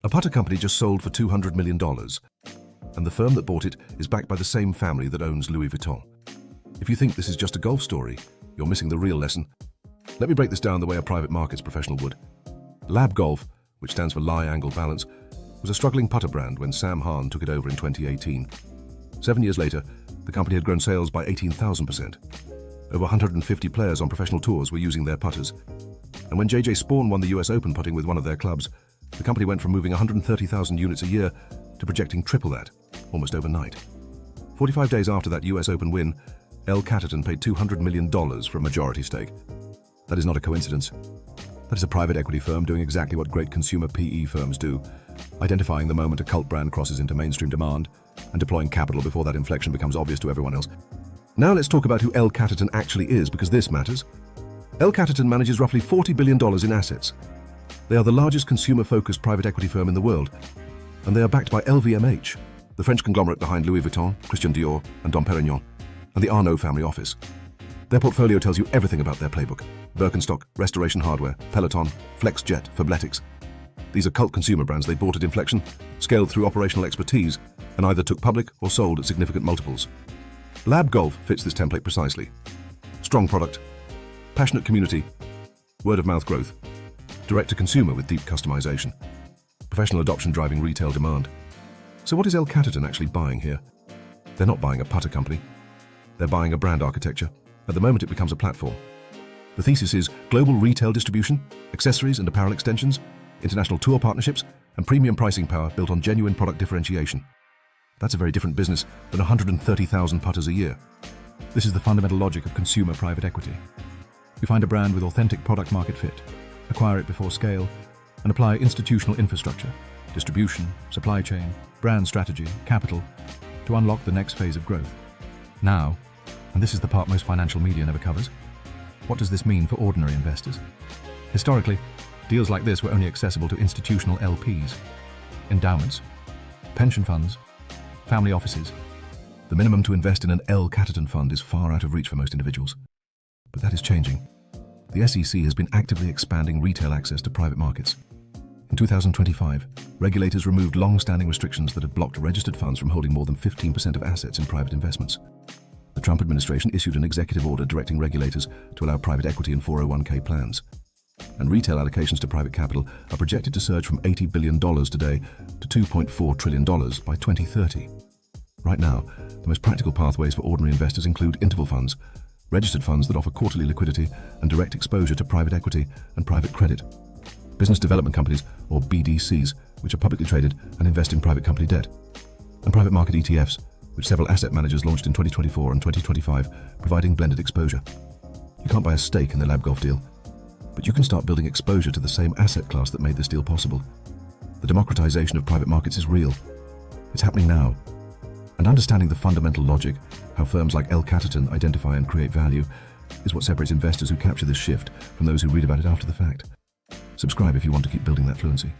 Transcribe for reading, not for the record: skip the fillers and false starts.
A putter company just sold for $200 million, and the firm that bought it is backed by the same family that owns Louis Vuitton. If you think this is just a golf story, you're missing the real lesson. Let me break this down the way a private markets professional would. Lab Golf, which stands for Lie Angle Balance, was a struggling putter brand when Sam Hahn took it over in 2018. 7 years later, the company had grown sales by 18,000%. Over 150 players on professional tours were using their putters. And when J.J. Spaun won the US Open putting with one of their clubs, the company went from moving 130,000 units a year to projecting triple that, almost overnight. 45 days after that US Open win, Catterton paid $200 million for a majority stake. That is not a coincidence. That is a private equity firm doing exactly what great consumer PE firms do, identifying the moment a cult brand crosses into mainstream demand and deploying capital before that inflection becomes obvious to everyone else. Now let's talk about who Catterton actually is, because this matters. Catterton manages roughly $40 billion in assets. They are the largest consumer-focused private equity firm in the world, and they are backed by LVMH, the French conglomerate behind Louis Vuitton, Christian Dior, and Dom Perignon, and the Arnault family office. Their portfolio tells you everything about their playbook: Birkenstock, Restoration Hardware, Peloton, FlexJet, Fabletics. These are cult consumer brands they bought at inflection, scaled through operational expertise, and either took public or sold at significant multiples. Lab Golf fits this template precisely. Strong product, passionate community, word-of-mouth growth, direct-to-consumer with deep customization, professional adoption driving retail demand. So what is Catterton actually buying here? They're not buying a putter company. They're buying a brand architecture. At the moment, it becomes a platform. The thesis is global retail distribution, accessories and apparel extensions, international tour partnerships, and premium pricing power built on genuine product differentiation. That's a very different business than 130,000 putters a year. This is the fundamental logic of consumer private equity. We find a brand with authentic product market fit, acquire it before scale, and apply institutional infrastructure, distribution, supply chain, brand strategy, capital, to unlock the next phase of growth. Now, and this is the part most financial media never covers, what does this mean for ordinary investors? Historically, deals like this were only accessible to institutional LPs, endowments, pension funds, family offices. The minimum to invest in an Catterton fund is far out of reach for most individuals. But that is changing. The SEC has been actively expanding retail access to private markets. In 2025, regulators removed long-standing restrictions that had blocked registered funds from holding more than 15% of assets in private investments. The Trump administration issued an executive order directing regulators to allow private equity and 401k plans. And retail allocations to private capital are projected to surge from $80 billion today to $2.4 trillion by 2030. Right now, the most practical pathways for ordinary investors include interval funds, registered funds that offer quarterly liquidity and direct exposure to private equity and private credit, business development companies, or BDCs, which are publicly traded and invest in private company debt, and private market ETFs, which several asset managers launched in 2024 and 2025, providing blended exposure. You can't buy a stake in the Lab Golf deal, but you can start building exposure to the same asset class that made this deal possible. The democratization of private markets is real. It's happening now. And understanding the fundamental logic, how firms like Catterton identify and create value, is what separates investors who capture this shift from those who read about it after the fact. Subscribe if you want to keep building that fluency.